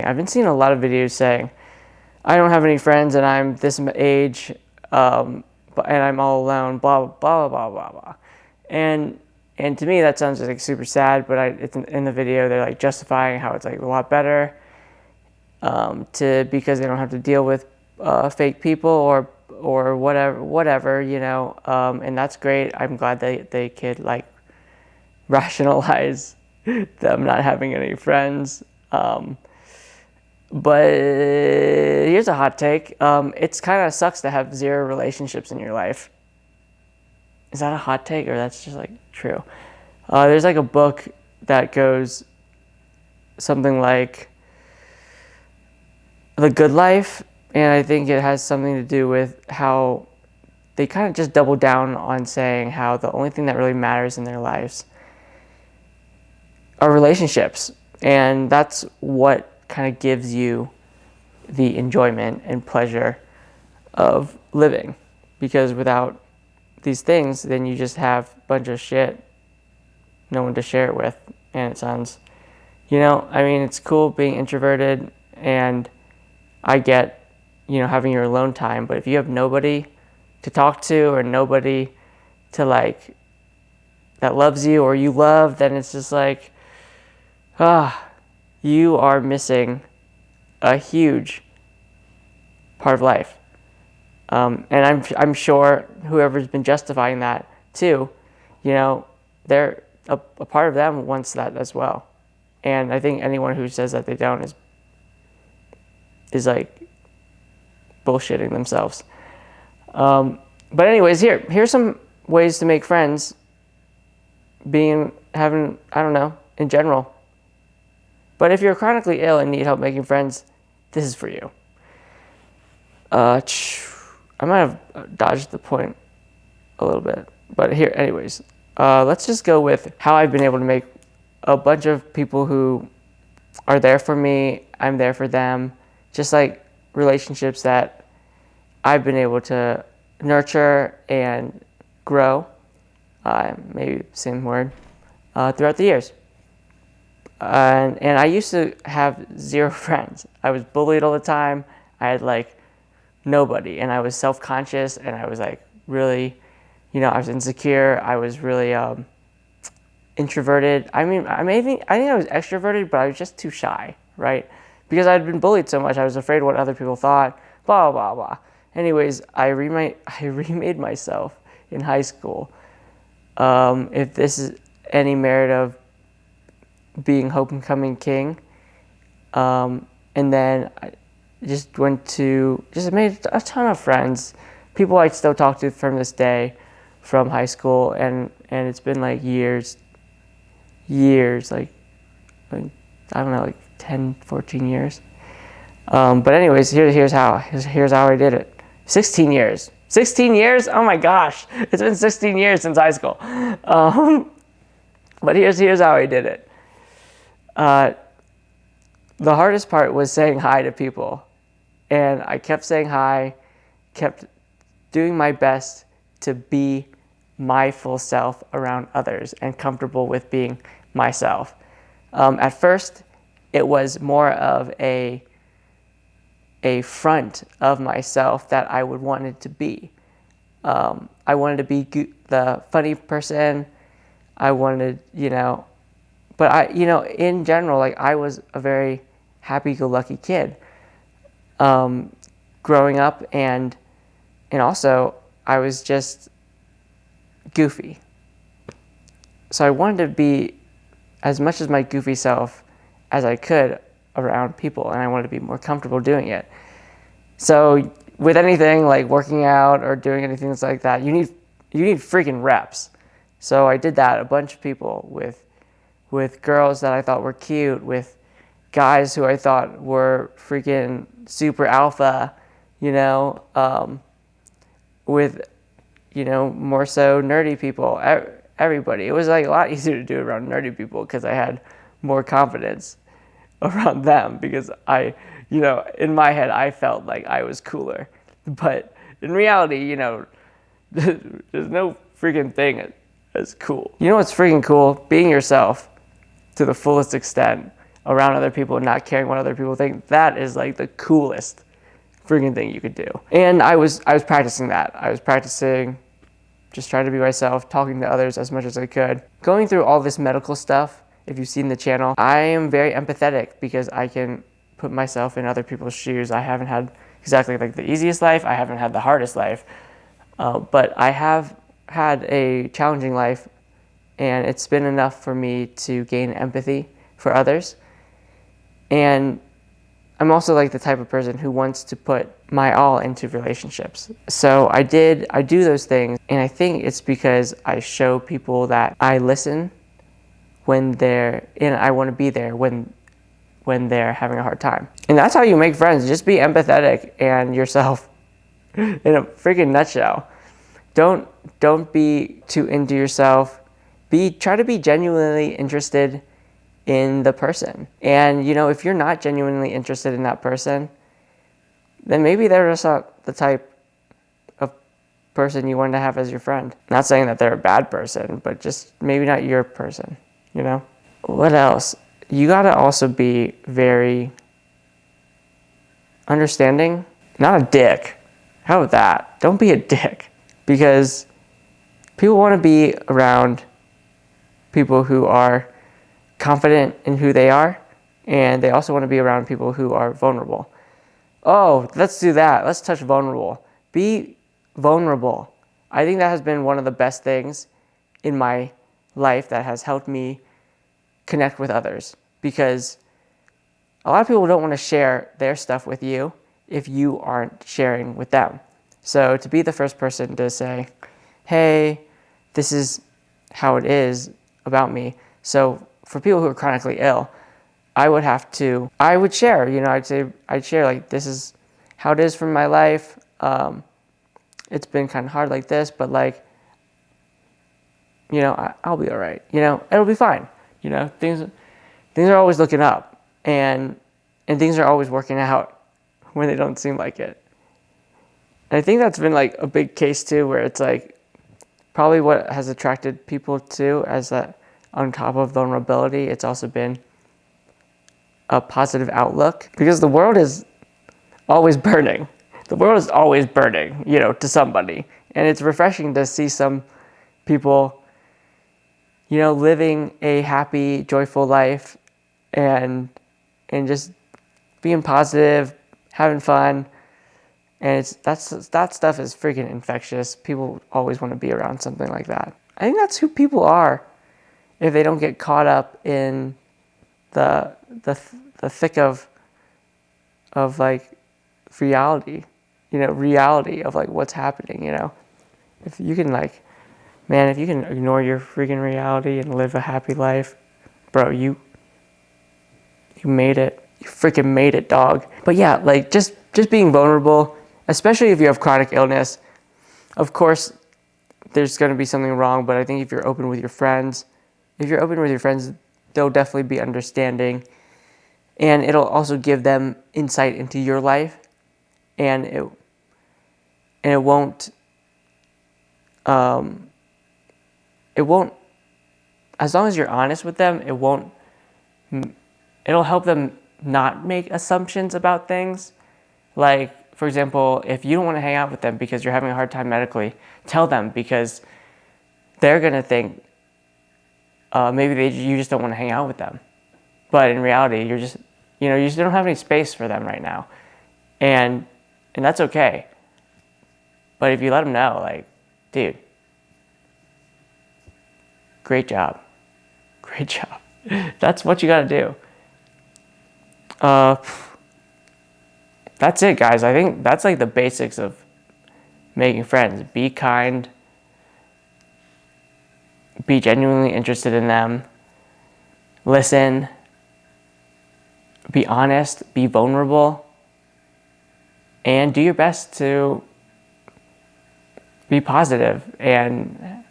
I've been seeing a lot of videos saying, I don't have any friends and I'm this age, and I'm all alone, blah, blah, blah, blah, blah. And to me, that sounds like super sad, but it's in the video, they're like justifying how it's like a lot better because they don't have to deal with fake people or whatever, and that's great. I'm glad they could like rationalize them not having any friends. But here's a hot take. It's kind of sucks to have 0 relationships in your life. Is that a hot take or that's just like true? There's like a book that goes something like The Good Life, and I think it has something to do with how they kind of just double down on saying how the only thing that really matters in their lives are relationships, and that's what kind of gives you the enjoyment and pleasure of living, because without these things then you just have a bunch of shit, no one to share it with. And it sounds, I mean, it's cool being introverted, and I get, having your alone time, but if you have nobody to talk to or nobody to like that loves you or you love, then it's just like, you are missing a huge part of life. And I'm sure whoever's been justifying that too, they're a part of them wants that as well. And I think anyone who says that they don't is like bullshitting themselves. But anyways, here's some ways to make friends having, I don't know, in general. But if you're chronically ill and need help making friends, this is for you. I might have dodged the point a little bit, but here, anyways, let's just go with how I've been able to make a bunch of people who are there for me, I'm there for them, just like relationships that I've been able to nurture and grow, maybe same word, throughout the years. And I used to have 0 friends. I was bullied all the time. I had like nobody, and I was self-conscious, and I was like really, I was insecure. I was really introverted. I mean, I think I was extroverted, but I was just too shy, right? Because I'd been bullied so much, I was afraid what other people thought. Blah blah blah. Anyways, I remade myself in high school. If this is any merit of being homecoming king, and then I just made a ton of friends, people I still talk to from this day from high school, and it's been like years, like I don't know, like 10, 14 years. But anyways, here's how I did it. 16 years. Oh my gosh, it's been 16 years since high school. But here's how I did it. The hardest part was saying hi to people, and I kept saying hi, kept doing my best to be my full self around others and comfortable with being myself. At first, it was more of a front of myself that I would want it to be. I wanted to be the funny person. I wanted, but in general, like I was a very happy-go-lucky kid growing up, and also I was just goofy. So I wanted to be as much as my goofy self as I could around people, and I wanted to be more comfortable doing it. So with anything like working out or doing anything like that, you need freaking reps. So I did that a bunch of people with girls that I thought were cute, with guys who I thought were freaking super alpha, with more so nerdy people, everybody. It was like a lot easier to do around nerdy people because I had more confidence around them, because I, in my head, I felt like I was cooler. But in reality, there's no freaking thing as cool. You know what's freaking cool? Being yourself to the fullest extent around other people and not caring what other people think, that is like the coolest freaking thing you could do. And I was practicing that. I was practicing just trying to be myself, talking to others as much as I could. Going through all this medical stuff, if you've seen the channel, I am very empathetic because I can put myself in other people's shoes. I haven't had exactly like the easiest life. I haven't had the hardest life, but I have had a challenging life, and it's been enough for me to gain empathy for others. And I'm also like the type of person who wants to put my all into relationships. So I do those things, and I think it's because I show people that I listen when and I want to be there when they're having a hard time. And that's how you make friends. Just be empathetic and yourself in a freaking nutshell. Don't be too into yourself. Try to be genuinely interested in the person. And if you're not genuinely interested in that person, then maybe they're just not the type of person you want to have as your friend. Not saying that they're a bad person, but just maybe not your person, What else? You gotta also be very understanding, not a dick. How about that? Don't be a dick, because people want to be around people who are confident in who they are, and they also want to be around people who are vulnerable. Oh, let's do that. Let's touch vulnerable. Be vulnerable. I think that has been one of the best things in my life that has helped me connect with others, because a lot of people don't want to share their stuff with you if you aren't sharing with them. So to be the first person to say, hey, this is how it is about me. So for people who are chronically ill, I would share, I'd share like, this is how it is from my life. It's been kind of hard like this, but like, I'll be all right. It'll be fine. Things are always looking up, and things are always working out when they don't seem like it. And I think that's been like a big case too, where it's like probably what has attracted people to, as that on top of vulnerability, it's also been a positive outlook, because the world is always burning. The world is always burning, to somebody. And it's refreshing to see some people, living a happy, joyful life and just being positive, having fun. And that stuff is freaking infectious. People always want to be around something like that. I think that's who people are if they don't get caught up in the thick of like reality, reality of like what's happening, If you can if you can ignore your freaking reality and live a happy life, bro, you made it. You freaking made it, dog. But yeah, like just being vulnerable, especially if you have chronic illness. Of course, there's going to be something wrong, but I think if you're open with your friends, they'll definitely be understanding, and it'll also give them insight into your life, and it won't, as long as you're honest with them, it'll help them not make assumptions about things. Like, for example, if you don't want to hang out with them because you're having a hard time medically, tell them, because they're going to think maybe you just don't want to hang out with them. But in reality, you just don't have any space for them right now. And that's okay. But if you let them know, like, dude, great job. Great job. That's what you got to do. That's it, guys. I think that's like the basics of making friends. Be kind. Be genuinely interested in them. Listen. Be honest. Be vulnerable. And do your best to be positive and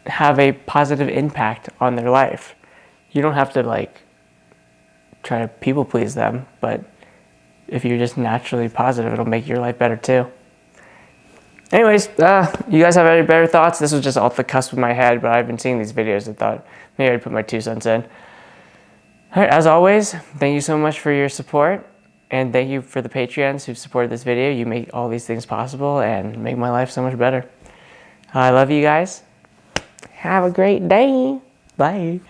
have a positive impact on their life. You don't have to try to people please them, but if you're just naturally positive, it'll make your life better too. Anyways, you guys have any better thoughts? This was just off the cusp of my head, but I've been seeing these videos and thought maybe I'd put my 2 cents in. All right, as always, thank you so much for your support. And thank you for the Patreons who've supported this video. You make all these things possible and make my life so much better. I love you guys. Have a great day. Bye.